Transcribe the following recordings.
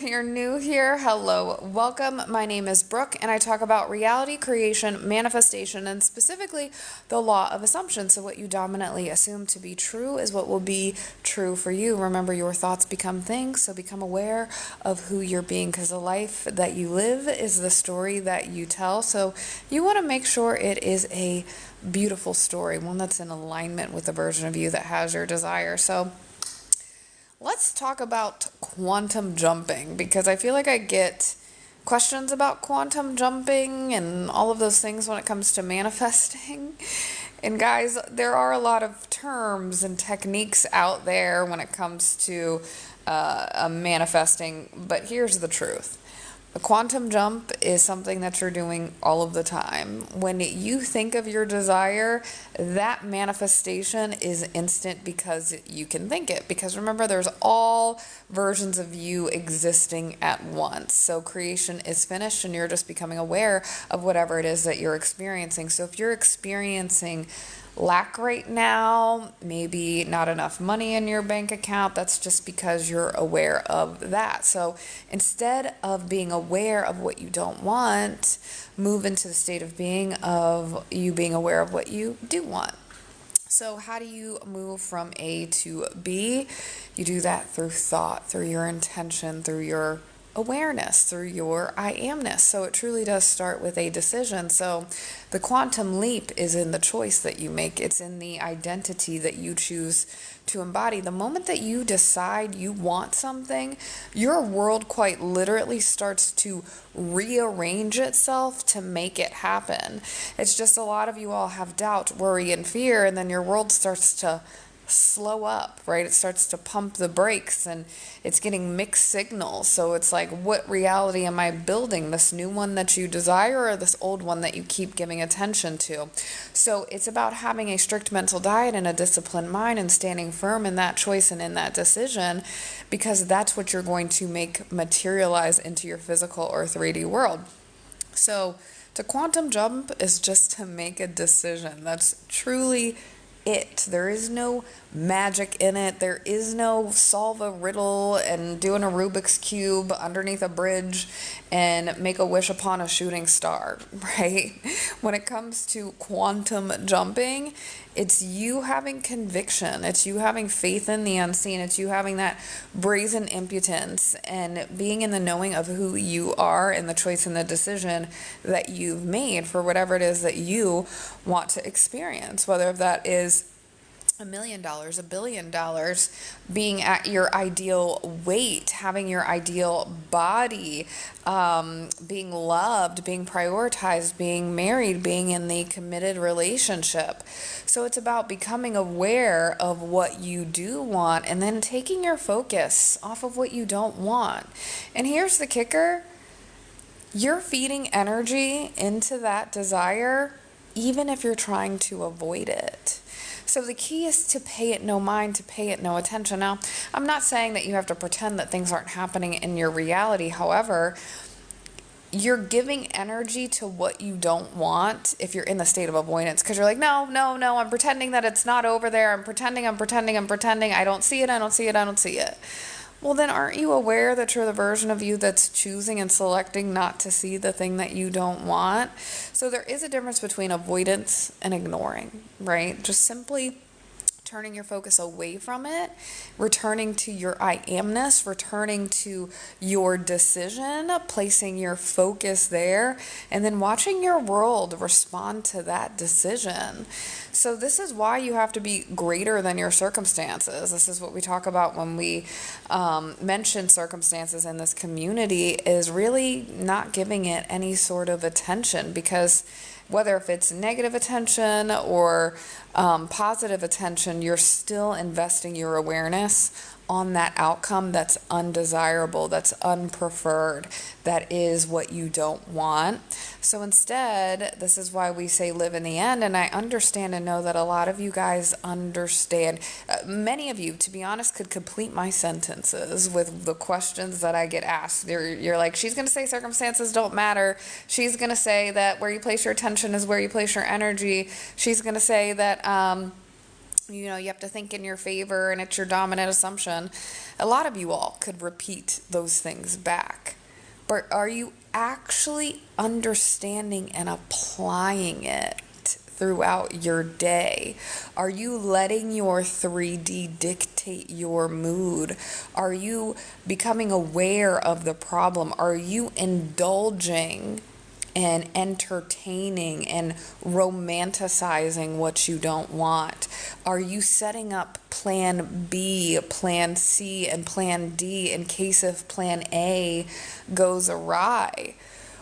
you're new here, hello, welcome. My name is Brooke, and I talk about reality creation, manifestation, and specifically the law of assumption. So, what you dominantly assume to be true is what will be true for you. Remember, your thoughts become things, so become aware of who you're being, because the life that you live is the story that you tell. So, you want to make sure it is a beautiful story, one that's in alignment with the version of you that has your desire. So, let's talk about quantum jumping, because I feel like I get questions about quantum jumping and all of those things when it comes to manifesting. And guys, there are a lot of terms and techniques out there when it comes to manifesting, but here's the truth. A quantum jump is something that you're doing all of the time. When you think of your desire, that manifestation is instant because you can think it. Because remember, there's all versions of you existing at once. So creation is finished and you're just becoming aware of whatever it is that you're experiencing. So if you're experiencing lack right now, maybe not enough money in your bank account, that's just because you're aware of that. So instead of being aware of what you don't want, move into the state of being of you being aware of what you do want. So how do you move from A to B? You do that through thought, through your intention, through your awareness, through your I amness. So it truly does start with a decision. So the quantum leap is in the choice that you make. It's in the identity that you choose to embody. The moment that you decide you want something, your world quite literally starts to rearrange itself to make it happen. It's just a lot of you all have doubt, worry, and fear, and then your world starts to slow up, right? It starts to pump the brakes and it's getting mixed signals. So it's like, what reality am I building? This new one that you desire or this old one that you keep giving attention to? So it's about having a strict mental diet and a disciplined mind and standing firm in that choice and in that decision, because that's what you're going to make materialize into your physical or 3D world. So to quantum jump is just to make a decision. That's truly it. There is no magic in it. There is no solve a riddle and doing a Rubik's Cube underneath a bridge and make a wish upon a shooting star, right? When it comes to quantum jumping, it's you having conviction. It's you having faith in the unseen. It's you having that brazen impotence and being in the knowing of who you are and the choice and the decision that you've made for whatever it is that you want to experience, whether that is $1 million, $1 billion, being at your ideal weight, having your ideal body, being loved, being prioritized, being married, being in the committed relationship. So it's about becoming aware of what you do want and then taking your focus off of what you don't want. And here's the kicker. You're feeding energy into that desire even if you're trying to avoid it. So the key is to pay it no mind, to pay it no attention. Now, I'm not saying that you have to pretend that things aren't happening in your reality. However, you're giving energy to what you don't want if you're in the state of avoidance, because you're like, no, I'm pretending that it's not over there. I'm pretending. I don't see it. Well, then aren't you aware that you're the version of you that's choosing and selecting not to see the thing that you don't want? So there is a difference between avoidance and ignoring, right? Just simply turning your focus away from it, returning to your I amness, returning to your decision, placing your focus there, and then watching your world respond to that decision. So this is why you have to be greater than your circumstances. This is what we talk about when we mention circumstances in this community, is really not giving it any sort of attention, because whether if it's negative attention or positive attention, you're still investing your awareness on that outcome that's undesirable, that's unpreferred, that is what you don't want. So instead, this is why we say live in the end. And I understand and know that a lot of you guys understand. Many of you, to be honest, could complete my sentences with the questions that I get asked. You're like, she's going to say circumstances don't matter. She's going to say that where you place your attention is where you place your energy. She's going to say that you have to think in your favor and it's your dominant assumption. A lot of you all could repeat those things back. But are you actually understanding and applying it throughout your day? Are you letting your 3D dictate your mood? Are you becoming aware of the problem? Are you indulging and entertaining and romanticizing what you don't want? Are you setting up plan B, plan C, and plan D in case if plan A goes awry?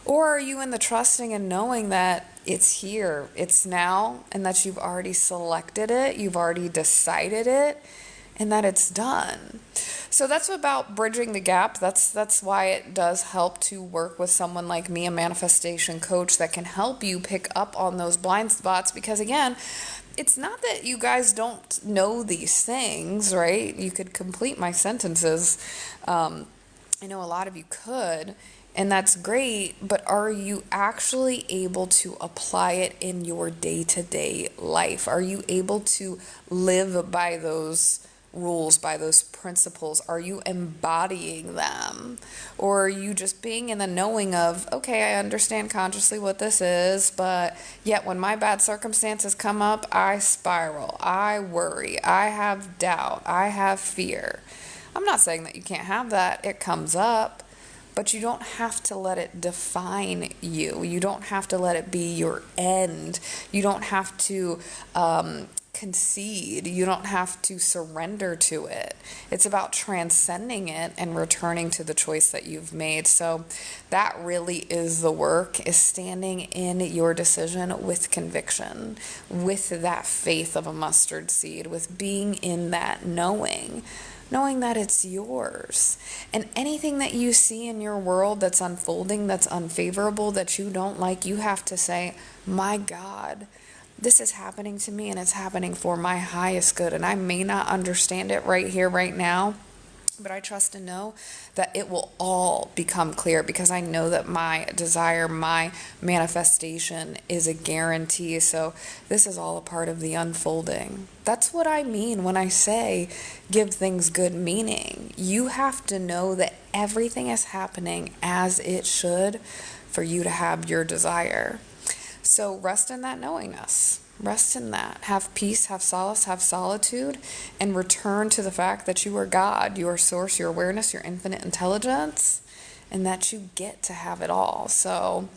Or are you in the trusting and knowing that it's here, it's now, and that you've already selected it, you've already decided it, and that it's done? So that's about bridging the gap. That's why it does help to work with someone like me, a manifestation coach that can help you pick up on those blind spots. Because again, it's not that you guys don't know these things, right? You could complete my sentences. I know a lot of you could, and that's great, but are you actually able to apply it in your day-to-day life? Are you able to live by those rules, by those principles? Are you embodying them? Or are you just being in the knowing of, okay, I understand consciously what this is, but yet when my bad circumstances come up, I spiral, I worry, I have doubt, I have fear. I'm not saying that you can't have that. It comes up, but you don't have to let it define you. You don't have to let it be your end. You don't have to concede. You don't have to surrender to it. It's about transcending it and returning to the choice that you've made. So that really is the work, is standing in your decision with conviction, with that faith of a mustard seed, with being in that knowing that it's yours. And anything that you see in your world that's unfolding, that's unfavorable, that you don't like, you have to say, my God, this is happening to me and it's happening for my highest good. And I may not understand it right here, right now, but I trust and know that it will all become clear, because I know that my desire, my manifestation is a guarantee. So this is all a part of the unfolding. That's what I mean when I say give things good meaning. You have to know that everything is happening as it should for you to have your desire. So rest in that knowingness. Rest in that. Have peace, have solace, have solitude, and return to the fact that you are God, you are source, your awareness, your infinite intelligence, and that you get to have it all. So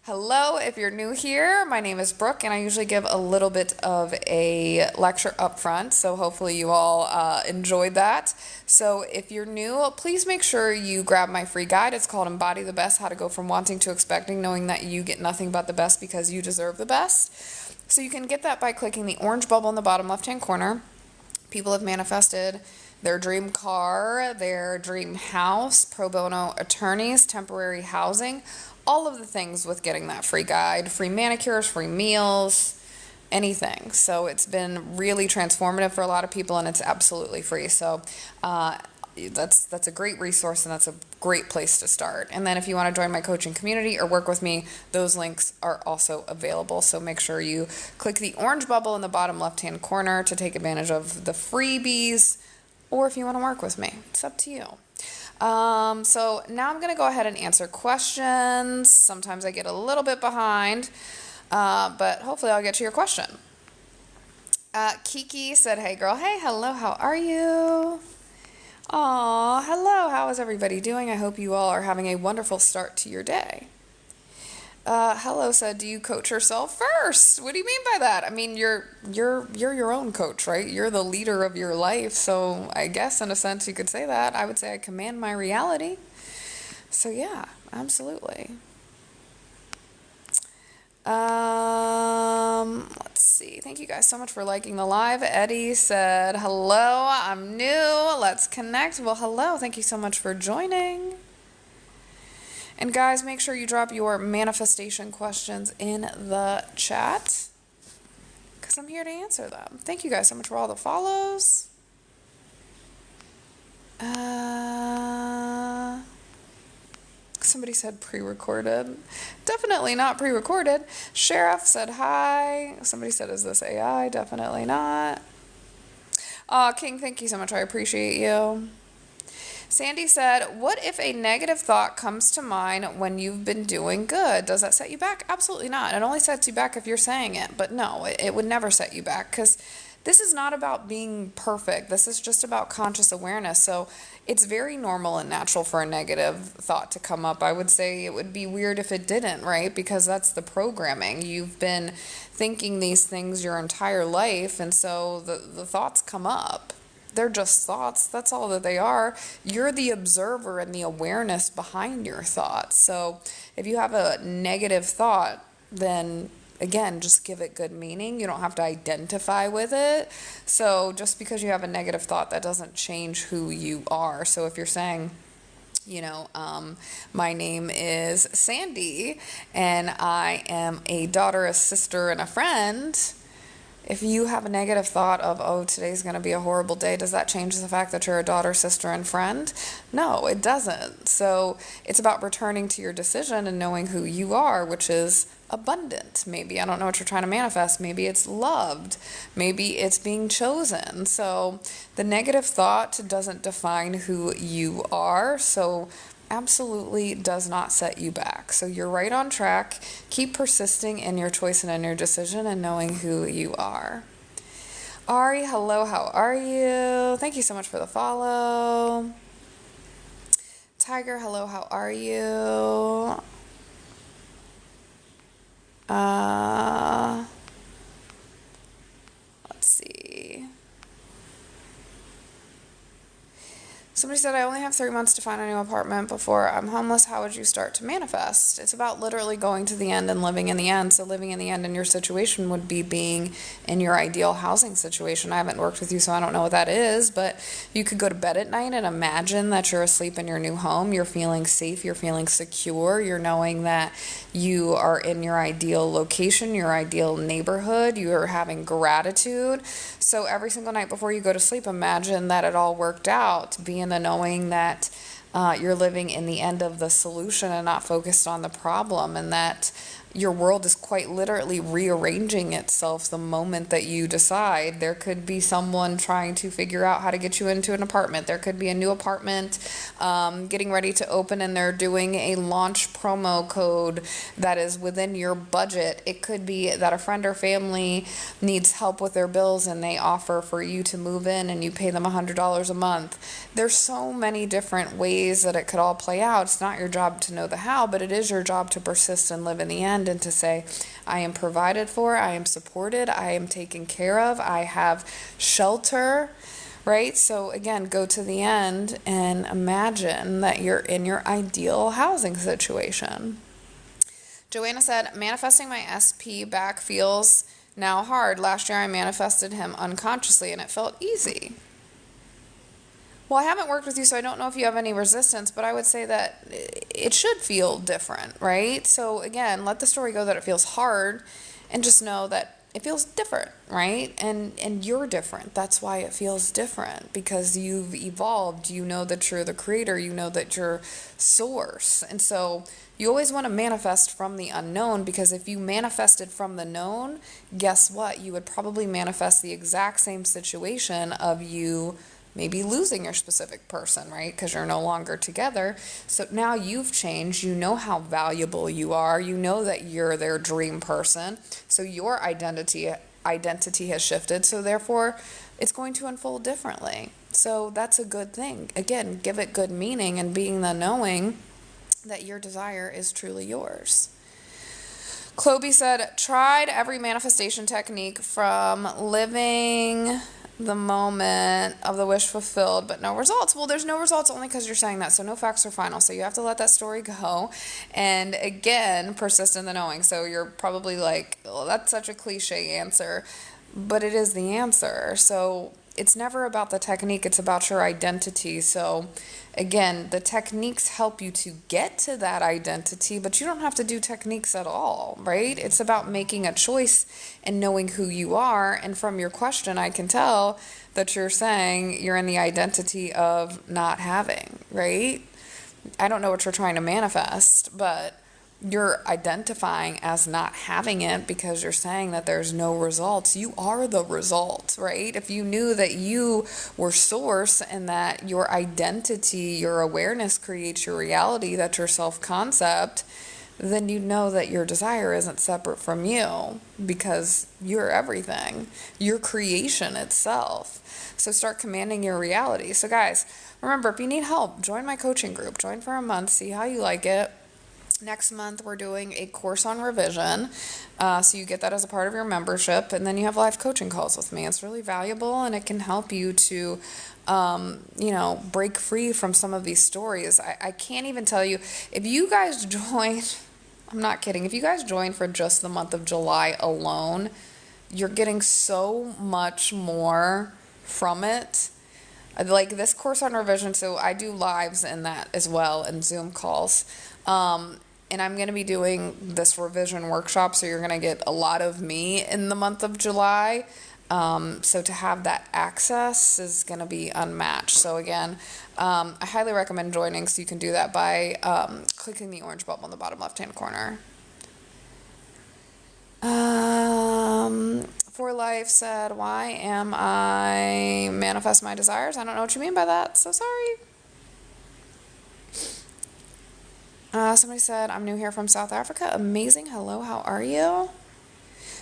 hello, if you're new here, my name is Brooke, and I usually give a little bit of a lecture up front, so hopefully you all enjoyed that. So if you're new, please make sure you grab my free guide. It's called Embody the Best, How to Go From Wanting to Expecting, knowing that you get nothing but the best because you deserve the best. So you can get that by clicking the orange bubble in the bottom left-hand corner. People have manifested their dream car, their dream house, pro bono attorneys, temporary housing, all of the things with getting that free guide, free manicures, free meals, anything. So it's been really transformative for a lot of people, and it's absolutely free. So that's a great resource, and that's a great place to start. And then if you want to join my coaching community or work with me, those links are also available. So make sure you click the orange bubble in the bottom left-hand corner to take advantage of the freebies, or if you want to work with me, it's up to you. So now I'm going to go ahead and answer questions. Sometimes I get a little bit behind, but hopefully I'll get to your question. Kiki said, hey girl, hey, hello, how are you? Aw, hello, how is everybody doing? I hope you all are having a wonderful start to your day. Hello said, do you coach yourself first? What do you mean by that? I mean, you're your own coach, right? You're the leader of your life, so I guess in a sense you could say that. I would say I command my reality. So yeah, absolutely. Let's see. Thank you guys so much for liking the live. Eddie said, hello, I'm new. Let's connect. Well, hello. Thank you so much for joining. And guys, make sure you drop your manifestation questions in the chat, because I'm here to answer them. Thank you guys so much for all the follows. Somebody said pre-recorded. Definitely not pre-recorded. Sheriff said hi. Somebody said, is this AI? Definitely not. King, thank you so much. I appreciate you. Sandy said, what if a negative thought comes to mind when you've been doing good? Does that set you back? Absolutely not. It only sets you back if you're saying it. But no, it would never set you back because this is not about being perfect. This is just about conscious awareness. So it's very normal and natural for a negative thought to come up. I would say it would be weird if it didn't, right? Because that's the programming. You've been thinking these things your entire life, and so the thoughts come up. They're just thoughts. That's all that they are. You're the observer and the awareness behind your thoughts. So if you have a negative thought, then again, just give it good meaning. You don't have to identify with it. So just because you have a negative thought, that doesn't change who you are. So if you're saying, my name is Sandy and I am a daughter, a sister, and a friend. If you have a negative thought of, oh, today's going to be a horrible day, does that change the fact that you're a daughter, sister, and friend? No, it doesn't. So it's about returning to your decision and knowing who you are, which is abundant. Maybe, I don't know what you're trying to manifest. Maybe it's loved. Maybe it's being chosen. So the negative thought doesn't define who you are. So absolutely does not set you back. So you're right on track. Keep persisting in your choice and in your decision and knowing who you are. Ari, hello, how are you? Thank you so much for the follow. Tiger, hello, how are you? Let's see. Somebody said, I only have 3 months to find a new apartment before I'm homeless. How would you start to manifest? It's about literally going to the end and living in the end. So living in the end in your situation would be being in your ideal housing situation. I haven't worked with you, so I don't know what that is, but you could go to bed at night and imagine that you're asleep in your new home. You're feeling safe. You're feeling secure. You're knowing that you are in your ideal location, your ideal neighborhood. You are having gratitude. So every single night before you go to sleep, imagine that it all worked out. Be in the knowing that you're living in the end of the solution and not focused on the problem, and that your world is quite literally rearranging itself the moment that you decide. There could be someone trying to figure out how to get you into an apartment. There could be a new apartment getting ready to open and they're doing a launch promo code that is within your budget. It could be that a friend or family needs help with their bills and they offer for you to move in and you pay them $100 a month. There's so many different ways that it could all play out. It's not your job to know the how, but it is your job to persist and live in the end and to say, I am provided for, I am supported, I am taken care of, I have shelter, right? So again, go to the end and imagine that you're in your ideal housing situation. Joanna said, manifesting my SP back feels now hard. Last year I manifested him unconsciously and it felt easy. Well, I haven't worked with you, so I don't know if you have any resistance, but I would say that it should feel different, right? So again, let the story go that it feels hard and just know that it feels different, right? And you're different. That's why it feels different, because you've evolved. You know that you're the creator. You know that you're source. And so you always want to manifest from the unknown, because if you manifested from the known, guess what? You would probably manifest the exact same situation of you maybe losing your specific person, right? Because you're no longer together. So now you've changed. You know how valuable you are. You know that you're their dream person. So your identity has shifted. So therefore, it's going to unfold differently. So that's a good thing. Again, give it good meaning and being the knowing that your desire is truly yours. Chloe said, tried every manifestation technique from living the moment of the wish fulfilled, but no results. Well, there's no results only because you're saying that, so no facts are final. So you have to let that story go, and again, persist in the knowing. So you're probably like, oh, that's such a cliche answer, but it is the answer. So it's never about the technique, it's about your identity. So again, the techniques help you to get to that identity, but you don't have to do techniques at all, right? It's about making a choice and knowing who you are. And from your question, I can tell that you're saying you're in the identity of not having, right? I don't know what you're trying to manifest, but you're identifying as not having it because you're saying that there's no results. You are the result, right? If you knew that you were source and that your identity, your awareness creates your reality, that's your self-concept, then you know that your desire isn't separate from you because you're everything. Your creation itself. So start commanding your reality. So guys, remember, if you need help, join my coaching group. Join for a month, see how you like it. Next month, we're doing a course on revision. So you get that as a part of your membership, and then you have live coaching calls with me. It's really valuable, and it can help you to, break free from some of these stories. I can't even tell you, if you guys join, I'm not kidding, if you guys join for just the month of July alone, you're getting so much more from it. Like this course on revision, so I do lives in that as well and Zoom calls. And I'm going to be doing this revision workshop, so you're going to get a lot of me in the month of July. So to have that access is going to be unmatched. So again, I highly recommend joining, so you can do that by clicking the orange button on the bottom left-hand corner. For Life said, why am I manifest my desires? I don't know what you mean by that, so sorry. Somebody said, I'm new here from South Africa. Amazing. Hello, how are you?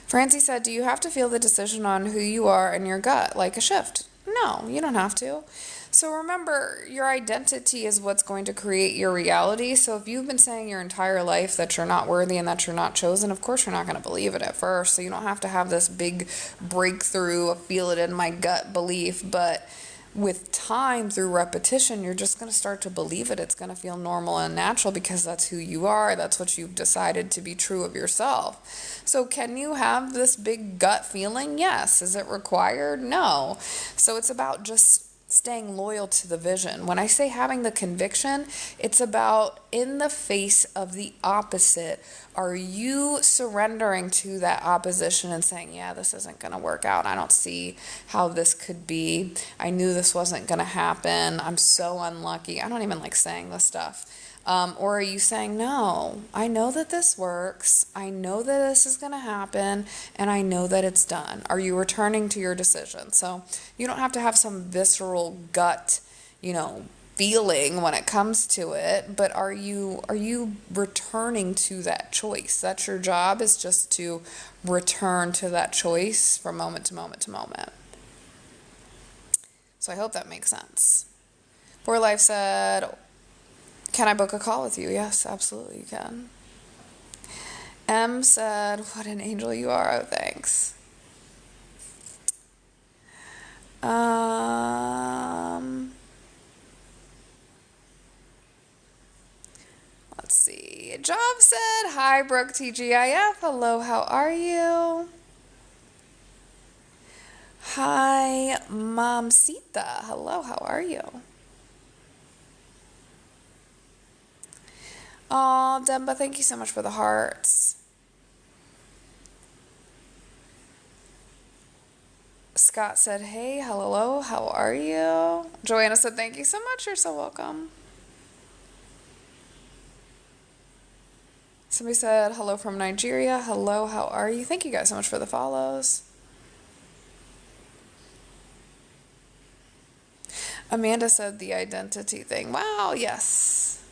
Francie said, do you have to feel the decision on who you are in your gut, like a shift? No, you don't have to. So remember, your identity is what's going to create your reality. So if you've been saying your entire life that you're not worthy and that you're not chosen, of course you're not going to believe it at first. So you don't have to have this big breakthrough, feel it in my gut belief, but with time, through repetition, you're just going to start to believe it. It's going to feel normal and natural because that's who you are. That's what you've decided to be true of yourself. So can you have this big gut feeling? Yes. Is it required? No. So it's about just staying loyal to the vision. When I say having the conviction, it's about in the face of the opposite. Are you surrendering to that opposition and saying, yeah, this isn't going to work out. I don't see how this could be. I knew this wasn't going to happen. I'm so unlucky. I don't even like saying this stuff. Or are you saying, no, I know that this works. I know that this is going to happen, and I know that it's done. Are you returning to your decision? So you don't have to have some visceral gut, feeling when it comes to it, but are you returning to that choice? That's your job, is just to return to that choice from moment to moment to moment. So I hope that makes sense. For Life said, can I book a call with you? Yes, absolutely you can. M said, what an angel you are. Oh, thanks. Let's see. Job said, hi, Brooke TGIF. Hello, how are you? Hi, Momcita. Hello, how are you? Oh, Demba, thank you so much for the hearts. Scott said, hey, hello, how are you? Joanna said, thank you so much. You're so welcome. Somebody said, hello from Nigeria. Hello, how are you? Thank you guys so much for the follows. Amanda said the identity thing. Wow, yes.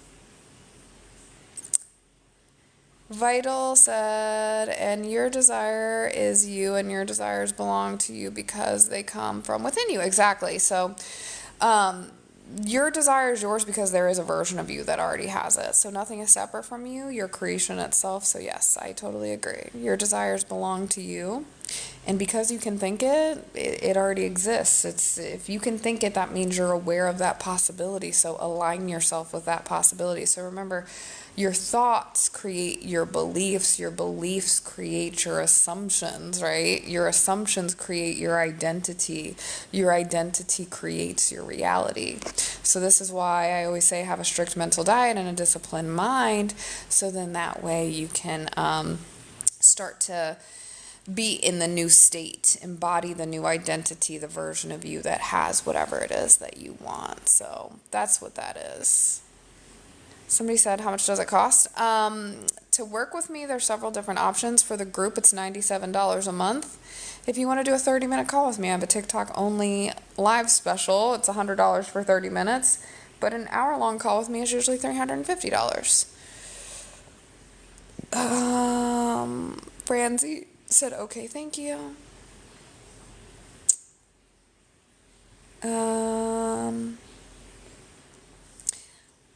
Vital said, and your desire is you, and your desires belong to you because they come from within you. Exactly. So, your desire is yours because there is a version of you that already has it. So nothing is separate from you, your creation itself. So yes, I totally agree. Your desires belong to you. And because you can think it, it already exists. If you can think it, that means you're aware of that possibility. So align yourself with that possibility. So remember, your thoughts create your beliefs create your assumptions, right? Your assumptions create your identity creates your reality. So this is why I always say have a strict mental diet and a disciplined mind, so then that way you can start to be in the new state, embody the new identity, the version of you that has whatever it is that you want. So that's what that is. Somebody said, how much does it cost? To work with me, there's several different options. For the group, it's $97 a month. If you want to do a 30-minute call with me, I have a TikTok only live special. It's $100 for 30 minutes, but an hour-long call with me is usually $350. Francie said, okay, thank you.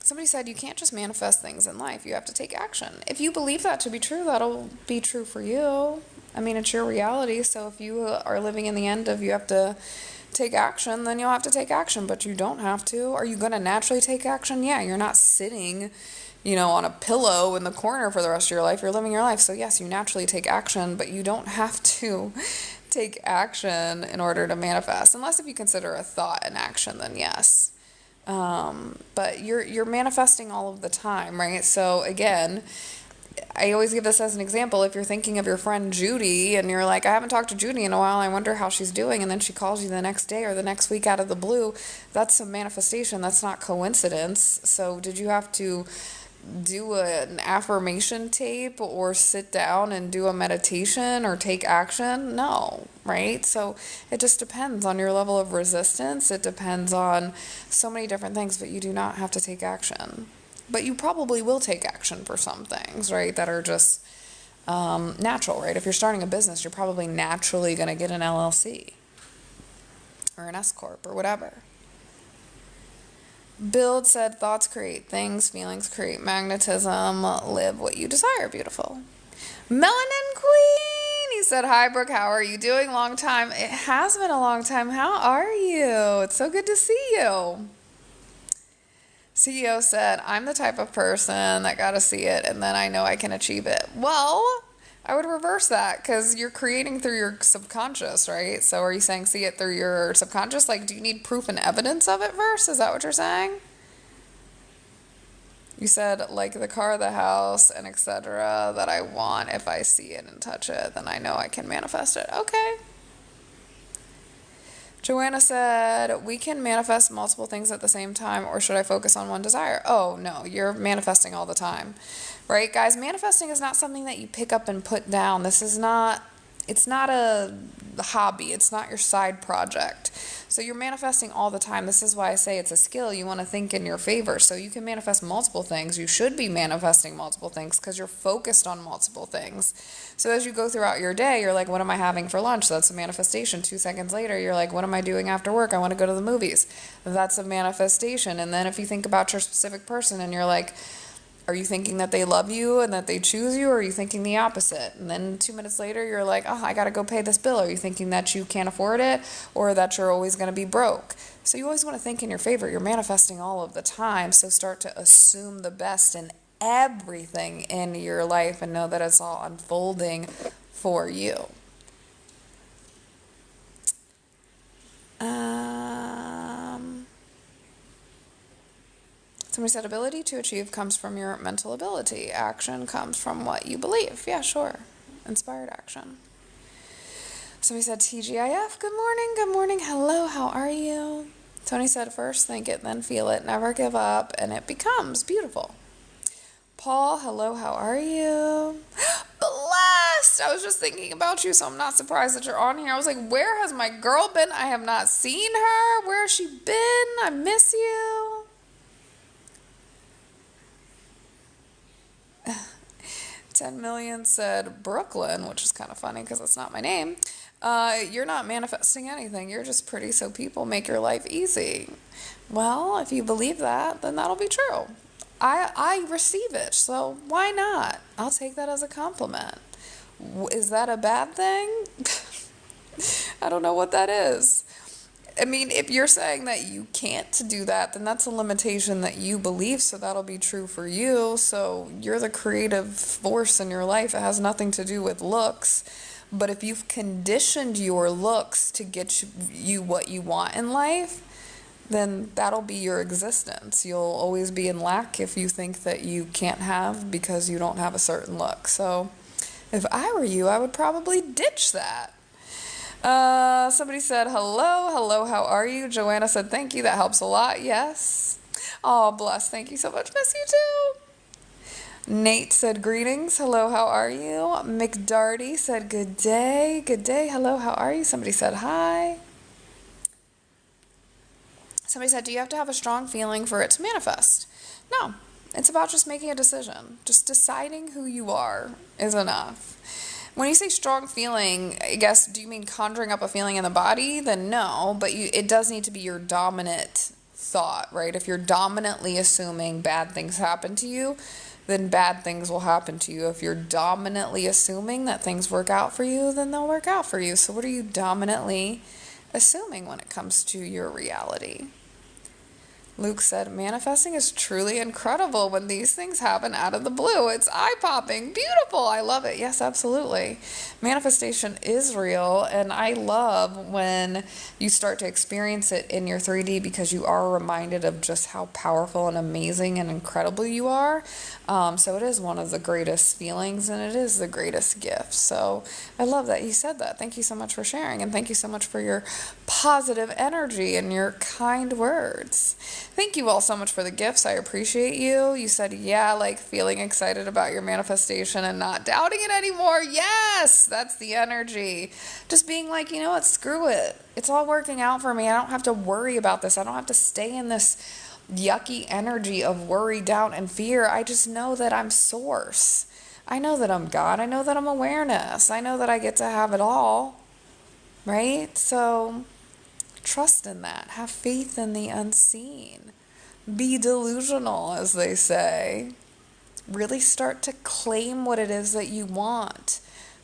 Somebody said you can't just manifest things in life. You have to take action. If you believe that to be true, that'll be true for you. I mean, it's your reality. So if you are living in the end of you have to take action, then you'll have to take action, but you don't have to. Are you going to naturally take action? Yeah, you're not sitting, on a pillow in the corner for the rest of your life. You're living your life. So yes, you naturally take action, but you don't have to take action in order to manifest. Unless if you consider a thought an action, then yes. But you're manifesting all of the time, right? So again, I always give this as an example. If you're thinking of your friend Judy and you're like, I haven't talked to Judy in a while, I wonder how she's doing, and then she calls you the next day or the next week out of the blue, that's a manifestation. That's not coincidence. So did you have to do an affirmation tape or sit down and do a meditation or take action? No, right? So it just depends on your level of resistance. It depends on so many different things, but you do not have to take action. But you probably will take action for some things, right, that are just natural, right? If you're starting a business, you're probably naturally going to get an LLC or an S Corp or whatever. Build said, thoughts create things, feelings create magnetism, live what you desire. Beautiful. Melanin Queen, he said, hi Brooke, how are you doing? Long time. It has been a long time. How are you? It's so good to see you. CEO said, I'm the type of person that got to see it and then I know I can achieve it. Well, I would reverse that because you're creating through your subconscious, right? So are you saying see it through your subconscious? Like, do you need proof and evidence of it first? Is that what you're saying? You said, like the car, the house, and etc. that I want. If I see it and touch it, then I know I can manifest it. Okay. Joanna said, we can manifest multiple things at the same time, or should I focus on one desire? Oh, no, you're manifesting all the time. Right, guys? Manifesting is not something that you pick up and put down. It's not a hobby. It's not your side project. So you're manifesting all the time. This is why I say it's a skill. You want to think in your favor. So you can manifest multiple things. You should be manifesting multiple things because you're focused on multiple things. So as you go throughout your day, you're like, what am I having for lunch? That's a manifestation. 2 seconds later, you're like, what am I doing after work? I want to go to the movies. That's a manifestation. And then if you think about your specific person and you're like, are you thinking that they love you and that they choose you, or are you thinking the opposite? And then 2 minutes later, you're like, oh, I got to go pay this bill. Are you thinking that you can't afford it or that you're always going to be broke? So you always want to think in your favor. You're manifesting all of the time. So start to assume the best in everything in your life and know that it's all unfolding for you. Somebody said ability to achieve comes from your mental ability. Action comes from what you believe. Yeah, sure. Inspired action. Somebody said TGIF. Good morning. Good morning. Hello. How are you? Tony said first think it, then feel it. Never give up. And it becomes beautiful. Paul. Hello. How are you? Blessed. I was just thinking about you, so I'm not surprised that you're on here. I was like, where has my girl been? I have not seen her. Where has she been? I miss you. 10 million said Brooklyn, which is kind of funny because it's not my name. You're not manifesting anything. You're just pretty, so people make your life easy. Well, if you believe that, then that'll be true. I receive it, so why not? I'll take that as a compliment. Is that a bad thing? I don't know what that is. I mean, if you're saying that you can't do that, then that's a limitation that you believe, so that'll be true for you. So you're the creative force in your life. It has nothing to do with looks. But if you've conditioned your looks to get you what you want in life, then that'll be your existence. You'll always be in lack if you think that you can't have because you don't have a certain look. So if I were you, I would probably ditch that. Somebody said, hello, how are you? Joanna said, thank you, that helps a lot. Yes. Oh, bless. Thank you so much. Miss you too. Nate said greetings. Hello, how are you? McDarty said good day. Good day. Hello, how are you? Somebody said hi. Somebody said, do you have to have a strong feeling for it to manifest? No. It's about just making a decision. Just deciding who you are is enough. When you say strong feeling, I guess, do you mean conjuring up a feeling in the body? Then no, but it does need to be your dominant thought, right? If you're dominantly assuming bad things happen to you, then bad things will happen to you. If you're dominantly assuming that things work out for you, then they'll work out for you. So what are you dominantly assuming when it comes to your reality? Luke said, manifesting is truly incredible when these things happen out of the blue. It's eye-popping, beautiful. I love it. Yes, absolutely. Manifestation is real, and I love when you start to experience it in your 3D because you are reminded of just how powerful and amazing and incredible you are. So it is one of the greatest feelings, and it is the greatest gift. So I love that you said that. Thank you so much for sharing, and thank you so much for your positive energy and your kind words. Thank you all so much for the gifts. I appreciate you. You said, yeah, like feeling excited about your manifestation and not doubting it anymore. Yes, that's the energy. Just being like, you know what, screw it. It's all working out for me. I don't have to worry about this. I don't have to stay in this yucky energy of worry, doubt, and fear. I just know that I'm source. I know that I'm God. I know that I'm awareness. I know that I get to have it all, right? So trust in that. Have faith in the unseen. Be delusional, as they say. Really start to claim what it is that you want.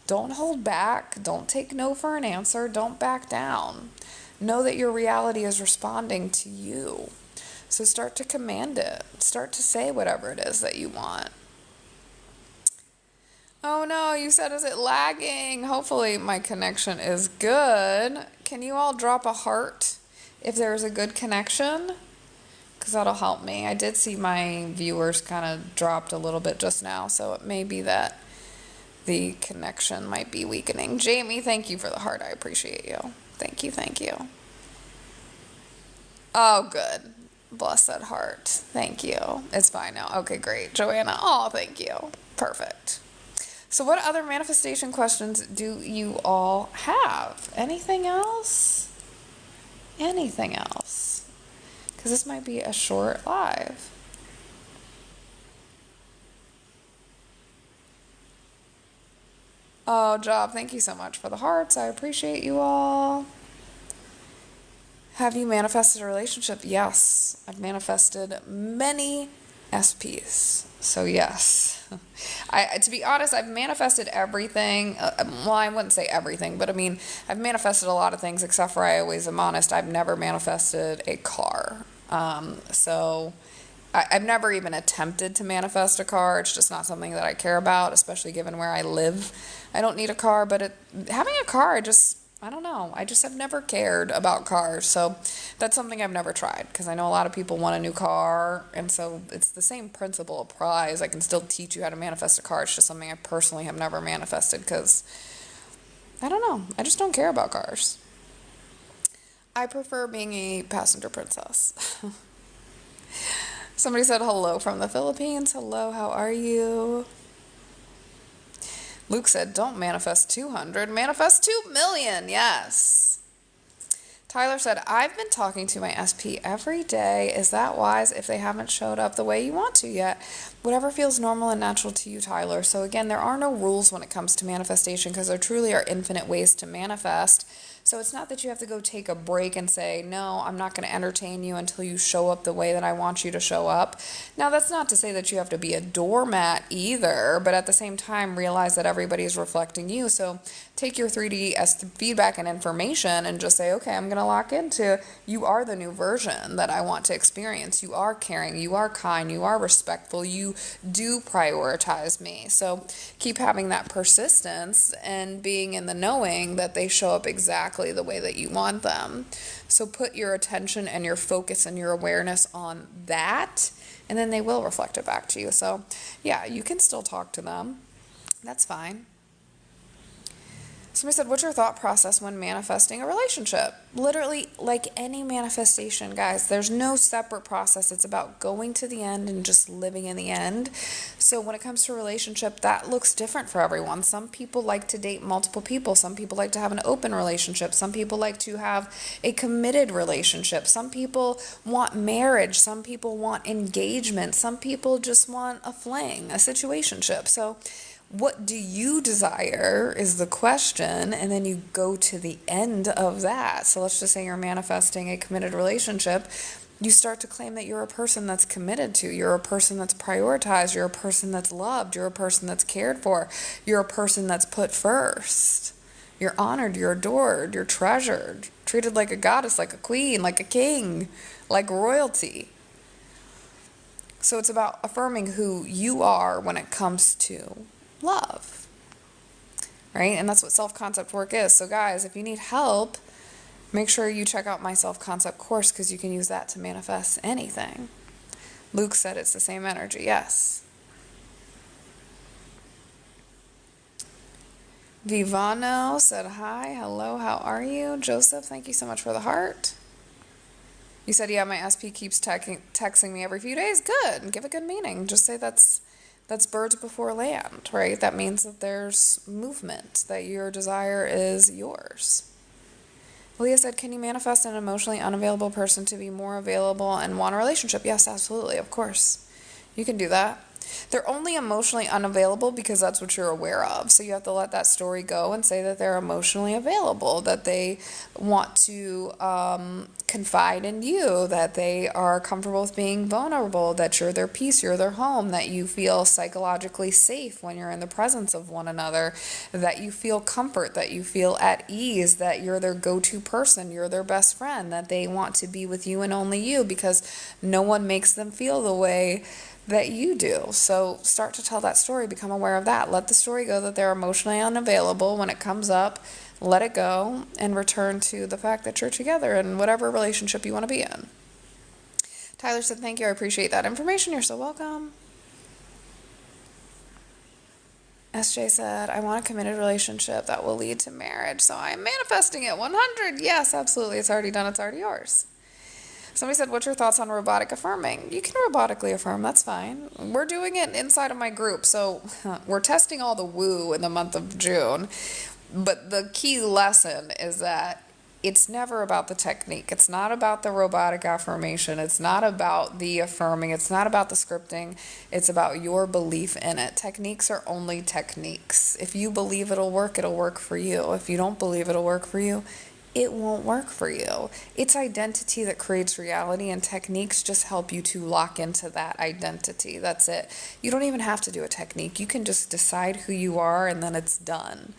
Don't hold back. Don't take no for an answer. Don't back down. Know that your reality is responding to you. So start to command it. Start to say whatever it is that you want. Oh no, you said, is it lagging? Hopefully my connection is good. Can you all drop a heart if there's a good connection? Because that'll help me. I did see my viewers kind of dropped a little bit just now, so it may be that the connection might be weakening. Jamie, thank you for the heart. I appreciate you. Thank you, thank you. Oh, good. Bless that heart. Thank you. It's fine now. Okay, great. Joanna, oh, thank you. Perfect. So what other manifestation questions do you all have? Anything else? Anything else? Because this might be a short live. Oh, Job, thank you so much for the hearts. I appreciate you all. Have you manifested a relationship? Yes. I've manifested many SPs. So yes. To be honest, I've manifested everything. Well, I wouldn't say everything, but I mean, I've manifested a lot of things, except for, I always am honest, I've never manifested a car. I've never even attempted to manifest a car. It's just not something that I care about, especially given where I live. I don't need a car, but having a car, I don't know. I just have never cared about cars. So that's something I've never tried, because I know a lot of people want a new car. And so it's the same principle applies. I can still teach you how to manifest a car. It's just something I personally have never manifested because, I don't know. I just don't care about cars. I prefer being a passenger princess. Somebody said hello from the Philippines. Hello, how are you? Luke said, don't manifest 200, manifest 2 million. Yes. Tyler said, I've been talking to my SP every day. Is that wise if they haven't showed up the way you want to yet? Whatever feels normal and natural to you, Tyler. So again, there are no rules when it comes to manifestation, because there truly are infinite ways to manifest. So it's not that you have to go take a break and say, no, I'm not going to entertain you until you show up the way that I want you to show up. Now, that's not to say that you have to be a doormat either, but at the same time, realize that everybody is reflecting you. So take your 3D as feedback and information and just say, okay, I'm going to lock into, you are the new version that I want to experience. You are caring, you are kind, you are respectful, you do prioritize me. So keep having that persistence and being in the knowing that they show up exactly the way that you want them. So put your attention and your focus and your awareness on that, and then they will reflect it back to you. So yeah, you can still talk to them. That's fine. Somebody said, what's your thought process when manifesting a relationship? Literally, like any manifestation, guys, there's no separate process. It's about going to the end and just living in the end. So when it comes to a relationship, that looks different for everyone. Some people like to date multiple people. Some people like to have an open relationship. Some people like to have a committed relationship. Some people want marriage. Some people want engagement. Some people just want a fling, a situationship. So what do you desire is the question, and then you go to the end of that. So let's just say you're manifesting a committed relationship. You start to claim that you're a person that's committed to, you're a person that's prioritized, you're a person that's loved, you're a person that's cared for, you're a person that's put first. You're honored, you're adored, you're treasured, treated like a goddess, like a queen, like a king, like royalty. So it's about affirming who you are when it comes to love, right? And that's what self-concept work is. So guys, if you need help, make sure you check out my self-concept course, because you can use that to manifest anything. Luke said it's the same energy. Yes. Vivano said hi. Hello, how are you? Joseph, thank you so much for the heart. You said, yeah, my SP keeps texting me every few days. Good. Give it good meaning. Just say that's birds before land, right? That means that there's movement, that your desire is yours. Leah said, can you manifest an emotionally unavailable person to be more available and want a relationship? Yes, absolutely, of course. You can do that. They're only emotionally unavailable because that's what you're aware of. So you have to let that story go and say that they're emotionally available, that they want to confide in you, that they are comfortable with being vulnerable, that you're their peace, you're their home, that you feel psychologically safe when you're in the presence of one another, that you feel comfort, that you feel at ease, that you're their go-to person, you're their best friend, that they want to be with you and only you, because no one makes them feel the way that you do. So start to tell that story, become aware of that. Let the story go that they're emotionally unavailable. When it comes up, let it go and return to the fact that you're together in whatever relationship you want to be in. Tyler said, thank you, I appreciate that information. You're so welcome. SJ said, I want a committed relationship that will lead to marriage, so I'm manifesting it 100. Yes, absolutely. It's already done. It's already yours. Somebody said, what's your thoughts on robotic affirming? You can robotically affirm, that's fine. We're doing it inside of my group, so we're testing all the woo in the month of June. But the key lesson is that it's never about the technique. It's not about the robotic affirmation. It's not about the affirming. It's not about the scripting. It's about your belief in it. Techniques are only techniques. If you believe it'll work for you. If you don't believe it'll work for you, it won't work for you. It's identity that creates reality, and techniques just help you to lock into that identity. That's it. You don't even have to do a technique. You can just decide who you are, and then it's done.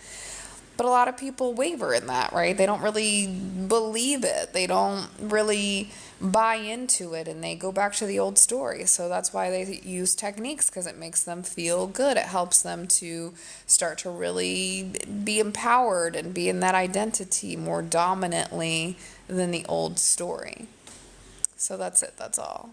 But a lot of people waver in that, right? They don't really believe it. They don't really buy into it, and they go back to the old story. So that's why they use techniques, because it makes them feel good. It helps them to start to really be empowered and be in that identity more dominantly than the old story. So that's it. That's all.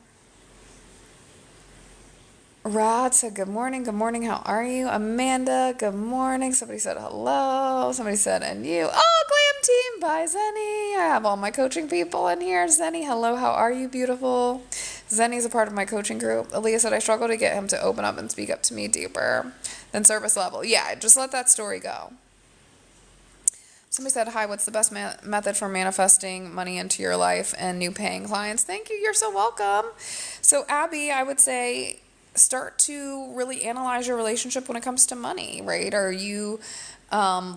Rod said, good morning, how are you? Amanda, good morning. Somebody said hello. Somebody said, and you. Oh, Glam Team, bye, Zenny. I have all my coaching people in here. Zenny, hello, how are you, beautiful? Zenny's a part of my coaching group. Aaliyah said, I struggle to get him to open up and speak up to me deeper than surface level. Yeah, just let that story go. Somebody said, hi, what's the best method for manifesting money into your life and new paying clients? Thank you, you're so welcome. So, Abby, I would say, start to really analyze your relationship when it comes to money, right? Are you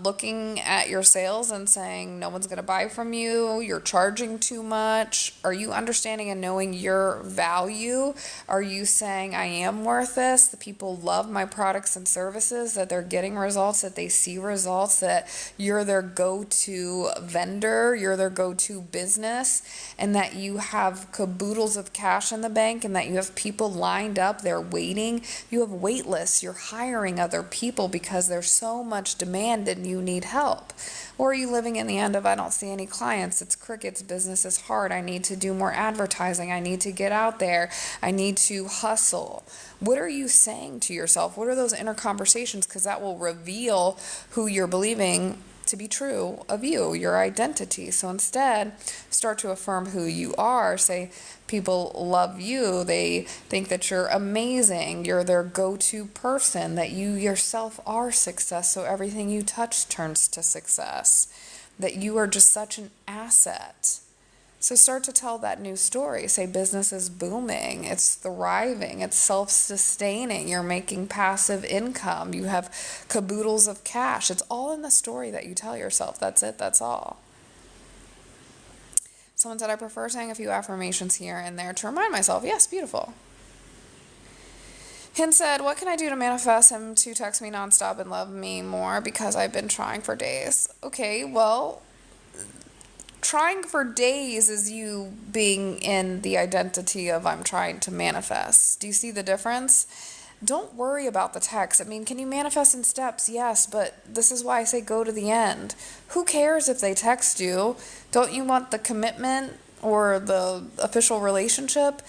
looking at your sales and saying no one's going to buy from you, you're charging too much? Are you understanding and knowing your value? Are you saying I am worth this, the people love my products and services, that they're getting results, that they see results, that you're their go-to vendor, you're their go-to business, and that you have caboodles of cash in the bank, and that you have people lined up, they're waiting, you have wait lists, you're hiring other people because there's so much demand and you need help? Or are you living in the end of, I don't see any clients, it's crickets, business is hard, I need to do more advertising, I need to get out there, I need to hustle? What are you saying to yourself? What are those inner conversations? Because that will reveal who you're believing to be true of you, your identity. So instead, start to affirm who you are. Say, people love you. They think that you're amazing. You're their go-to person, that you yourself are success. So everything you touch turns to success, that you are just such an asset. So start to tell that new story. Say business is booming, it's thriving, it's self-sustaining, you're making passive income, you have caboodles of cash. It's all in the story that you tell yourself. That's it, that's all. Someone said, I prefer saying a few affirmations here and there to remind myself. Yes, beautiful. Hint said, what can I do to manifest him to text me nonstop and love me more because I've been trying for days? Okay, well, trying for days is you being in the identity of I'm trying to manifest. Do you see the difference? Don't worry about the text. I mean, can you manifest in steps? Yes, but this is why I say go to the end. Who cares if they text you? Don't you want the commitment or the official relationship?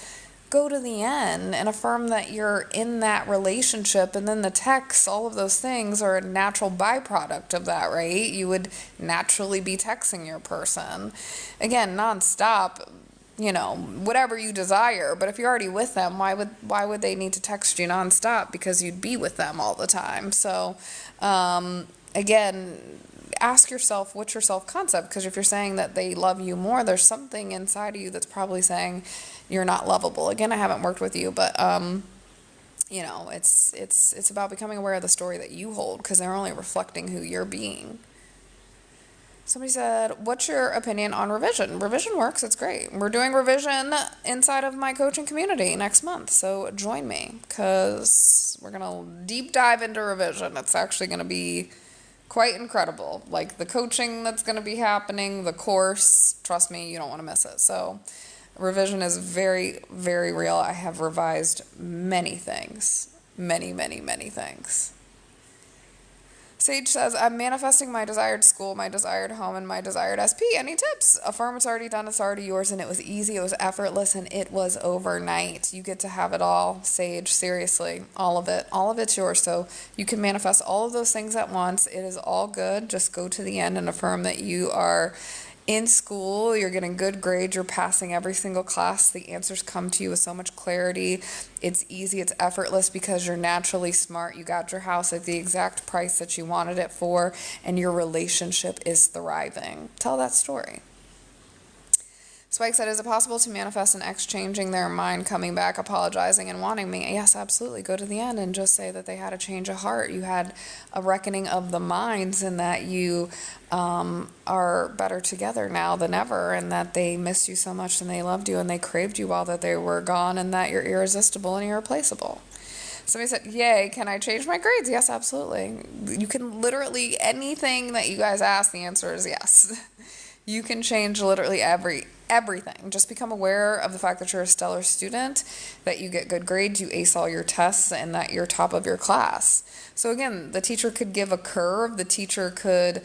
Go to the end and affirm that you're in that relationship, and then the texts, all of those things are a natural byproduct of that, right? You would naturally be texting your person. Again, nonstop, whatever you desire, but if you're already with them, why would they need to text you nonstop? Because you'd be with them all the time. So, again, ask yourself, what's your self-concept? Because if you're saying that they love you more, there's something inside of you that's probably saying you're not lovable. Again, I haven't worked with you, but it's about becoming aware of the story that you hold, because they're only reflecting who you're being. Somebody said, what's your opinion on revision? Revision works. It's great. We're doing revision inside of my coaching community next month. So join me, because we're going to deep dive into revision. It's actually going to be quite incredible. Like the coaching that's going to be happening, the course, trust me, you don't want to miss it. So revision is very, very real. I have revised many things. Many, many, many things. Sage says, I'm manifesting my desired school, my desired home, and my desired SP. Any tips? Affirm it's already done, it's already yours, and it was easy, it was effortless, and it was overnight. You get to have it all, Sage. Seriously, all of it. All of it's yours. So you can manifest all of those things at once. It is all good. Just go to the end and affirm that you are in school, you're getting good grades, you're passing every single class, the answers come to you with so much clarity. It's easy, it's effortless, because you're naturally smart. You got your house at the exact price that you wanted it for, and your relationship is thriving. Tell that story. Spike said, is it possible to manifest an ex changing their mind, coming back, apologizing, and wanting me? Yes, absolutely. Go to the end and just say that they had a change of heart. You had a reckoning of the minds, and that you are better together now than ever, and that they missed you so much and they loved you and they craved you while that they were gone, and that you're irresistible and irreplaceable. Somebody said, yay, can I change my grades? Yes, absolutely. You can literally, anything that you guys ask, the answer is yes. You can change literally everything. Just become aware of the fact that you're a stellar student, that you get good grades, you ace all your tests, and that you're top of your class. So again, the teacher could give a curve. The teacher could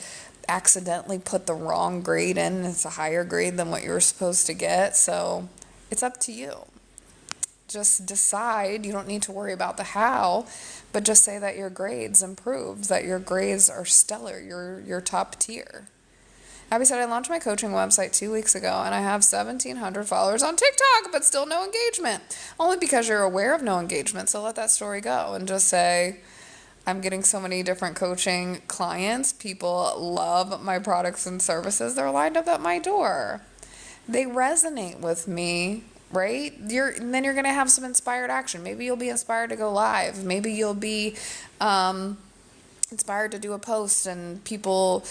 accidentally put the wrong grade in. It's a higher grade than what you were supposed to get. So it's up to you. Just decide. You don't need to worry about the how, but just say that your grades improved, that your grades are stellar, you're top tier. Abby said, I launched my coaching website 2 weeks ago, and I have 1,700 followers on TikTok, but still no engagement. Only because you're aware of no engagement, so let that story go and just say, I'm getting so many different coaching clients. People love my products and services. They're lined up at my door. They resonate with me, right? Then you're going to have some inspired action. Maybe you'll be inspired to go live. Maybe you'll be inspired to do a post and people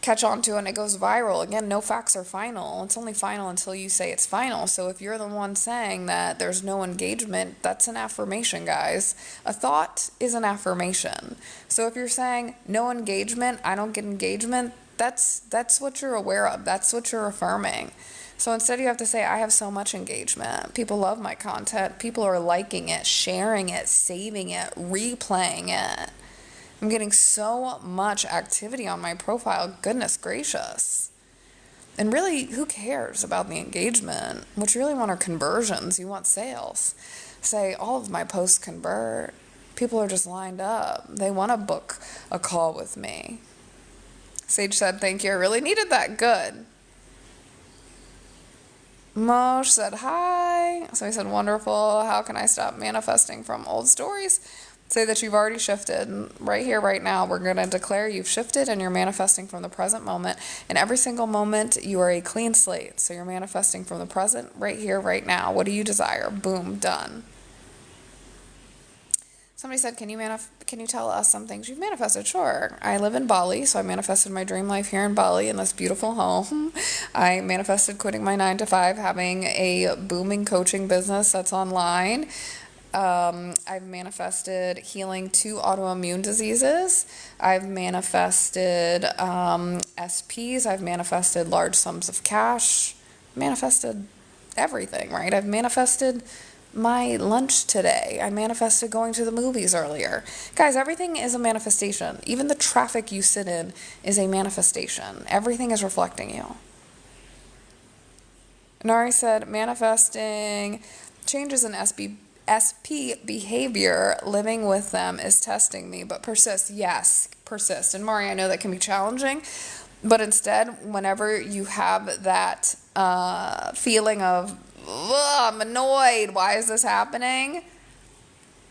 catch on to it and it goes viral. Again, no facts are final. It's only final until you say it's final. So if you're the one saying that there's no engagement, that's an affirmation, guys. A thought is an affirmation. So if you're saying no engagement, I don't get engagement, that's what you're aware of. That's what you're affirming. So instead you have to say, I have so much engagement. People love my content. People are liking it, sharing it, saving it, replaying it. I'm getting so much activity on my profile. Goodness gracious. And really, who cares about the engagement? What you really want are conversions. You want sales. Say, all of my posts convert. People are just lined up. They want to book a call with me. Sage said, thank you. I really needed that. Good. Mosh said, hi. So he said, wonderful. How can I stop manifesting from old stories? Say that you've already shifted. And right here, right now, we're going to declare you've shifted and you're manifesting from the present moment. In every single moment, you are a clean slate. So you're manifesting from the present, right here, right now. What do you desire? Boom, done. Somebody said, can you tell us some things you've manifested? Sure. I live in Bali, so I manifested my dream life here in Bali in this beautiful home. I manifested quitting my 9 to 5, having a booming coaching business that's online. I've manifested healing 2 autoimmune diseases. I've manifested SPs. I've manifested large sums of cash. Manifested everything, right? I've manifested my lunch today. I manifested going to the movies earlier. Guys, everything is a manifestation. Even the traffic you sit in is a manifestation. Everything is reflecting you. Nari said, manifesting changes in SP behavior, living with them is testing me, but persist. Yes, persist. And Mari, I know that can be challenging, but instead, whenever you have that feeling of, I'm annoyed, why is this happening?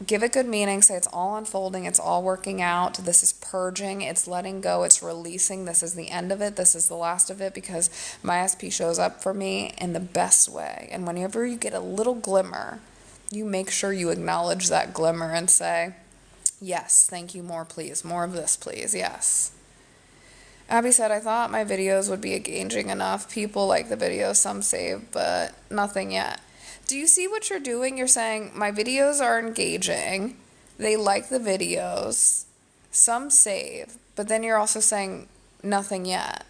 Give it good meaning. Say it's all unfolding. It's all working out. This is purging. It's letting go. It's releasing. This is the end of it. This is the last of it because my SP shows up for me in the best way. And whenever you get a little glimmer, you make sure you acknowledge that glimmer and say, yes, thank you, more please. More of this, please. Yes. Abby said, I thought my videos would be engaging enough. People like the videos, some save, but nothing yet. Do you see what you're doing? You're saying, my videos are engaging. They like the videos. Some save, but then you're also saying, nothing yet.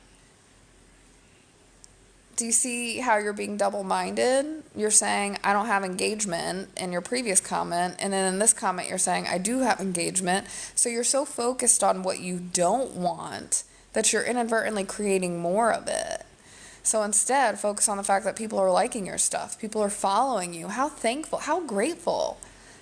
Do you see how you're being double-minded? You're saying, I don't have engagement in your previous comment, and then in this comment you're saying, I do have engagement. So you're so focused on what you don't want that you're inadvertently creating more of it. So instead, focus on the fact that people are liking your stuff. People are following you. How thankful, how grateful.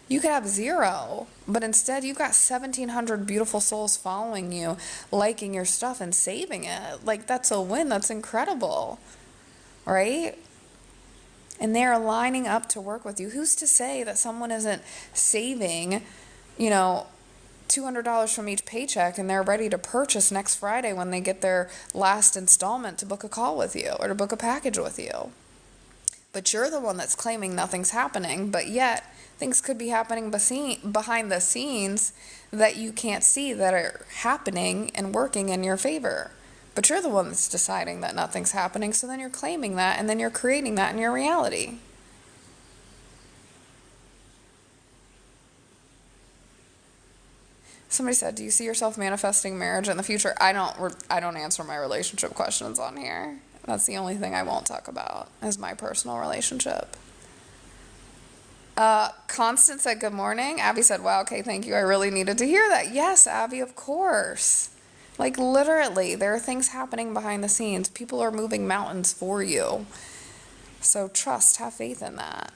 You could have 0, but instead you've got 1,700 beautiful souls following you, liking your stuff and saving it. Like, that's a win. That's incredible, right? And they're lining up to work with you. Who's to say that someone isn't saving, $200 from each paycheck and they're ready to purchase next Friday when they get their last installment to book a call with you or to book a package with you? But you're the one that's claiming nothing's happening, but yet things could be happening behind the scenes that you can't see that are happening and working in your favor. But you're the one that's deciding that nothing's happening, so then you're claiming that and then you're creating that in your reality. Somebody said, do you see yourself manifesting marriage in the future? I don't answer my relationship questions on here. That's the only thing I won't talk about is my personal relationship. Constance said, good morning. Abby said, wow, okay, thank you. I really needed to hear that. Yes, Abby, of course. Like, literally, there are things happening behind the scenes. People are moving mountains for you. So trust, have faith in that.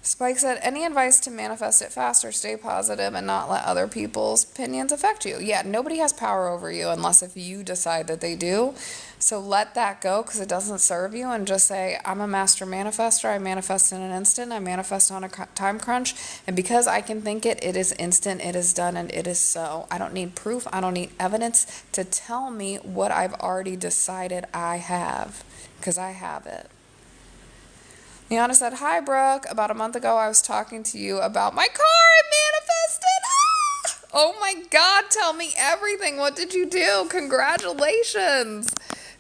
Spike said, any advice to manifest it faster, stay positive, and not let other people's opinions affect you? Yeah, nobody has power over you unless if you decide that they do. So let that go because it doesn't serve you and just say, I'm a master manifester. I manifest in an instant. I manifest on a time crunch. And because I can think it, it is instant, it is done, and it is so. I don't need proof. I don't need evidence to tell me what I've already decided I have because I have it. Liana said, hi, Brooke. About a month ago, I was talking to you about my car. I manifested. Ah! Oh, my God. Tell me everything. What did you do? Congratulations.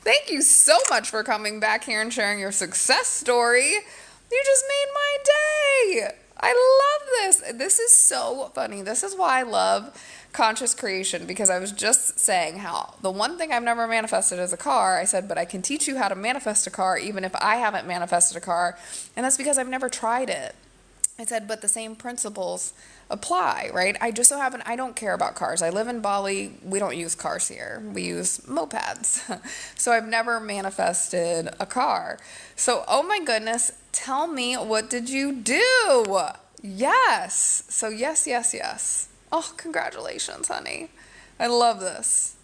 Thank you so much for coming back here and sharing your success story. You just made my day. I love this. This is so funny. This is why I love conscious creation, because I was just saying how the one thing I've never manifested is a car. I said, but I can teach you how to manifest a car even if I haven't manifested a car, and that's because I've never tried it. I said, but the same principles apply, right? I just so happen I don't care about cars. I live in Bali. We don't use cars here. We use mopeds. So I've never manifested a car. So, oh my goodness, tell me, what did you do? Yes. So yes. Oh, congratulations, honey. I love this.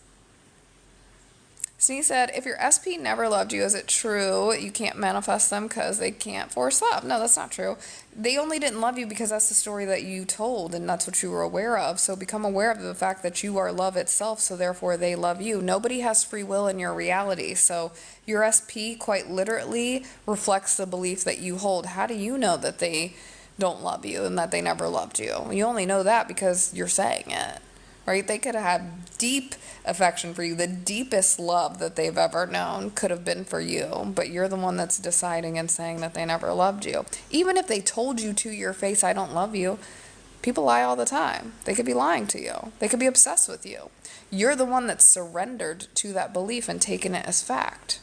Snee said, if your SP never loved you, is it true you can't manifest them because they can't force love? No, that's not true. They only didn't love you because that's the story that you told and that's what you were aware of. So become aware of the fact that you are love itself, so therefore they love you. Nobody has free will in your reality. So your SP quite literally reflects the belief that you hold. How do you know that they don't love you and that they never loved you? You only know that because you're saying it. Right? They could have had deep affection for you. The deepest love that they've ever known could have been for you. But you're the one that's deciding and saying that they never loved you. Even if they told you to your face, I don't love you, people lie all the time. They could be lying to you. They could be obsessed with you. You're the one that's surrendered to that belief and taken it as fact.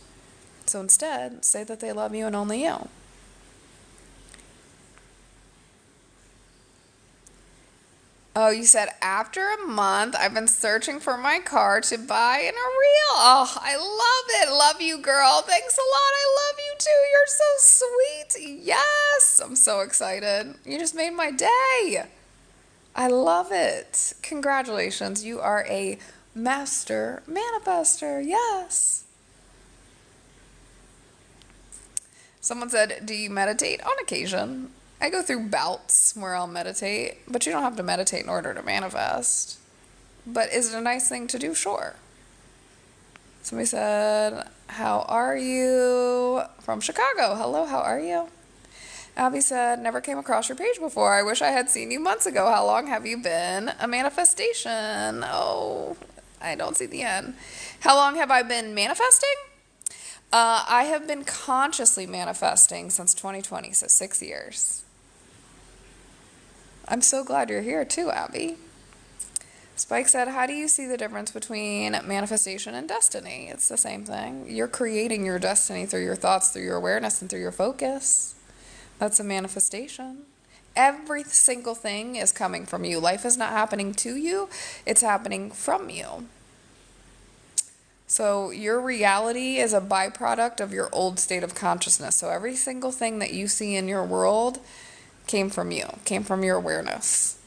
So instead, say that they love you and only you. Oh, you said after a month, I've been searching for my car to buy in a real. Oh, I love it. Love you, girl. Thanks a lot. I love you too. You're so sweet. Yes. I'm so excited. You just made my day. I love it. Congratulations. You are a master manifester. Yes. Someone said, do you meditate? On occasion. I go through bouts where I'll meditate, but you don't have to meditate in order to manifest. But is it a nice thing to do? Sure. Somebody said, how are you? From Chicago. Hello, how are you? Abby said, never came across your page before. I wish I had seen you months ago. How long have you been a manifestation? Oh, I don't see the end. How long have I been manifesting? I have been consciously manifesting since 2020, so 6 years. I'm so glad you're here too, Abby. Spike said, how do you see the difference between manifestation and destiny? It's the same thing. You're creating your destiny through your thoughts, through your awareness, and through your focus. That's a manifestation. Every single thing is coming from you. Life is not happening to you. It's happening from you. So your reality is a byproduct of your old state of consciousness. So every single thing that you see in your world came from you, came from your awareness.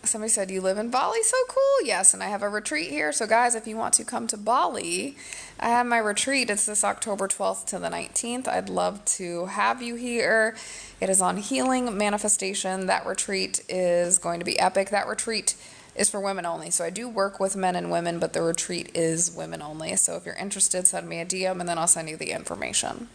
Somebody said, you live in Bali? So cool. Yes, and I have a retreat here. So guys, if you want to come to Bali, I have my retreat. It's this October 12th to the 19th. I'd love to have you here. It is on healing manifestation. That retreat is going to be epic. That retreat is for women only. So I do work with men and women, but the retreat is women only. So if you're interested, send me a DM and then I'll send you the information.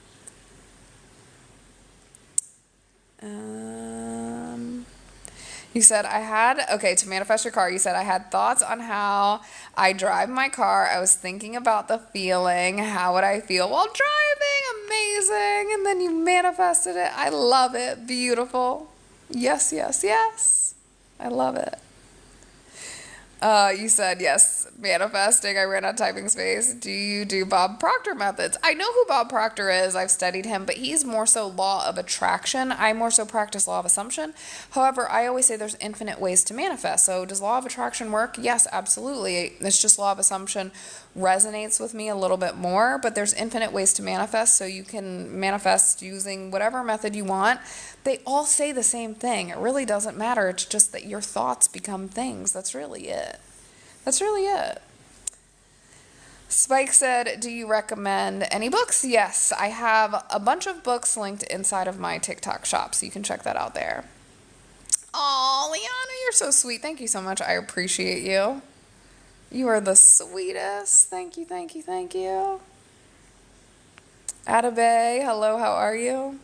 You said to manifest your car, you said I had thoughts on how I drive my car. I was thinking about the feeling. How would I feel while driving? Amazing. And then you manifested it. I love it. Beautiful. Yes, yes, yes. I love it. You said, yes, manifesting. I ran out of typing space. Do you do Bob Proctor methods? I know who Bob Proctor is. I've studied him, but he's more so law of attraction. I more so practice law of assumption. However, I always say there's infinite ways to manifest. So does law of attraction work? Yes, absolutely. It's just law of assumption resonates with me a little bit more, but there's infinite ways to manifest. So you can manifest using whatever method you want. They all say the same thing. It really doesn't matter. It's just that your thoughts become things. That's really it. That's really it. Spike said, do you recommend any books? Yes, I have a bunch of books linked inside of my TikTok shop, so you can check that out there. Oh, Liana, you're so sweet. Thank you so much. I appreciate you. You are the sweetest. Thank you, thank you, thank you. Atabay, hello, how are you?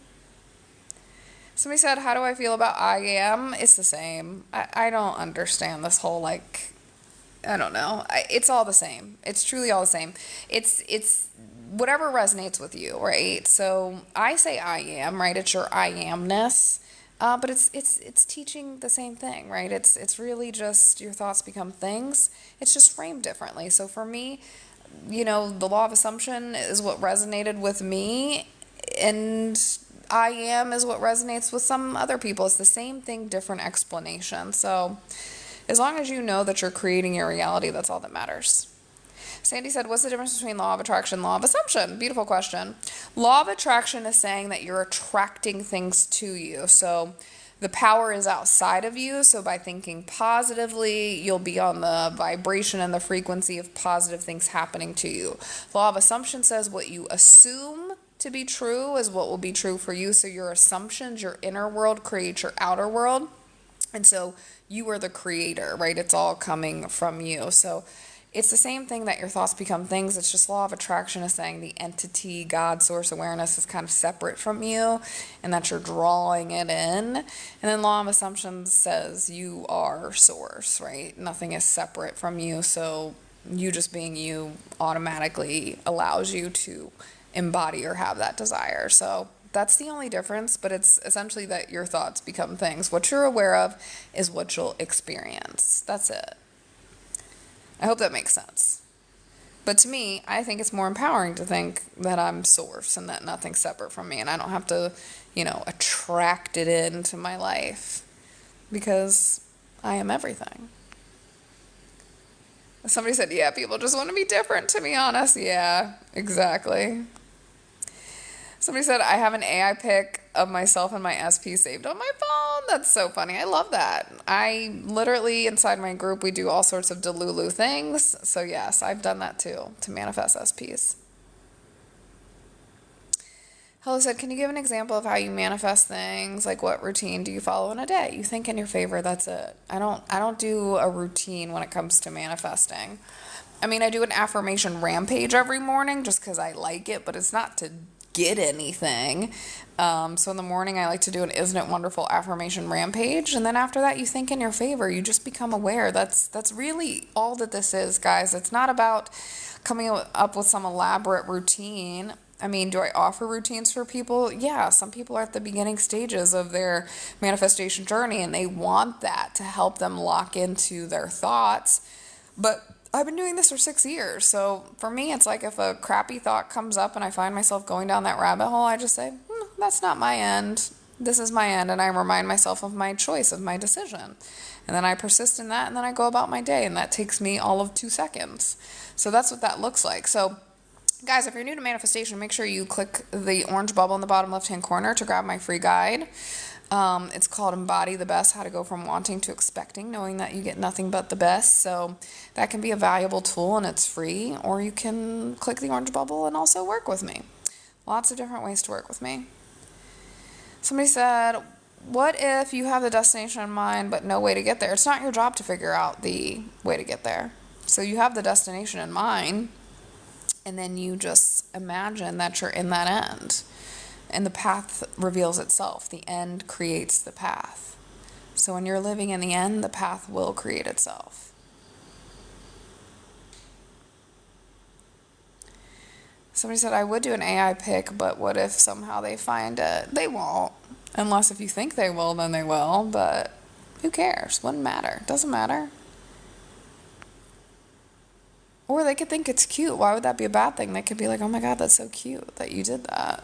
Somebody said, how do I feel about I am? It's the same. I don't understand this whole, I don't know. It's all the same. It's truly all the same. It's whatever resonates with you, right? So I say I am, right? It's your I amness. But it's teaching the same thing, right? It's really just your thoughts become things. It's just framed differently. So for me, the law of assumption is what resonated with me, and I am is what resonates with some other people. It's the same thing, different explanation. So as long as you know that you're creating your reality, that's all that matters. Sandy said, what's the difference between law of attraction and law of assumption? Beautiful question. Law of attraction is saying that you're attracting things to you. So The power is outside of you, so by thinking positively, you'll be on the vibration and the frequency of positive things happening to you. The law of assumption says what you assume to be true is what will be true for you. So your assumptions, your inner world creates your outer world. And so you are the creator, right? It's all coming from you. So it's the same thing that your thoughts become things. It's just law of attraction is saying the entity, God, source awareness is kind of separate from you and that you're drawing it in. And then law of assumptions says you are source, right? Nothing is separate from you. So you just being you automatically allows you to embody or have that desire. So that's the only difference, but it's essentially that your thoughts become things. What you're aware of is what you'll experience. That's it. I hope that makes sense. But to me, I think it's more empowering to think that I'm source and that nothing's separate from me and I don't have to, attract it into my life because I am everything. Somebody said, yeah, people just want to be different, to be honest. Yeah, exactly. Somebody said, I have an AI pic of myself and my SP saved on my phone. That's so funny. I love that. I literally, inside my group, we do all sorts of Delulu things. So yes, I've done that too, to manifest SPs. Hello said, can you give an example of how you manifest things? Like what routine do you follow in a day? You think in your favor, that's it. I don't do a routine when it comes to manifesting. I mean, I do an affirmation rampage every morning just because I like it, but it's not to get anything. So in the morning, I like to do an Isn't It Wonderful affirmation rampage. And then after that, you think in your favor. You just become aware. That's really all that this is, guys. It's not about coming up with some elaborate routine. I mean, do I offer routines for people? Yeah, some people are at the beginning stages of their manifestation journey and they want that to help them lock into their thoughts. But I've been doing this for 6 years. So for me, it's like if a crappy thought comes up and I find myself going down that rabbit hole, I just say, that's not my end. This is my end. And I remind myself of my choice, of my decision. And then I persist in that and then I go about my day. And that takes me all of 2 seconds. So that's what that looks like. So guys, if you're new to manifestation, make sure you click the orange bubble in the bottom left-hand corner to grab my free guide. It's called Embody the Best, How to Go From Wanting to Expecting, knowing that you get nothing but the best. So that can be a valuable tool and it's free, or you can click the orange bubble and also work with me. Lots of different ways to work with me. Somebody said, what if you have the destination in mind but no way to get there? It's not your job to figure out the way to get there. So you have the destination in mind, and then you just imagine that you're in that end. And the path reveals itself. The end creates the path. So when you're living in the end, the path will create itself. Somebody said, I would do an AI pick, but what if somehow they find it? They won't. Unless if you think they will, then they will. But who cares? Wouldn't matter. Doesn't matter. Or they could think it's cute. Why would that be a bad thing? They could be like, oh my God, that's so cute that you did that.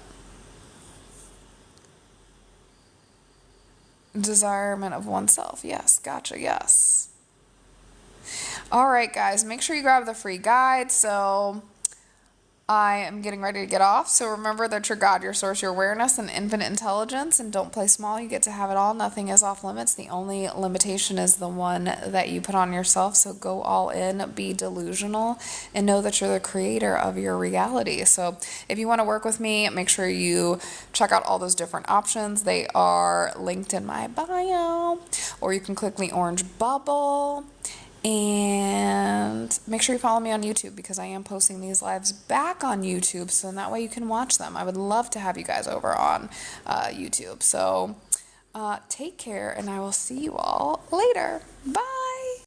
Desirement of oneself. Yes, gotcha, yes. All right, guys, make sure you grab the free guide. So I am getting ready to get off. So remember that you're God, your source, your awareness, and infinite intelligence. And don't play small. You get to have it all. Nothing is off limits. The only limitation is the one that you put on yourself. So go all in, be delusional, and know that you're the creator of your reality. So if you want to work with me, make sure you check out all those different options. They are linked in my bio, or you can click the orange bubble. And make sure you follow me on YouTube because I am posting these lives back on YouTube, so in that way you can watch them. I would love to have you guys over on YouTube. So take care, and I will see you all later. Bye.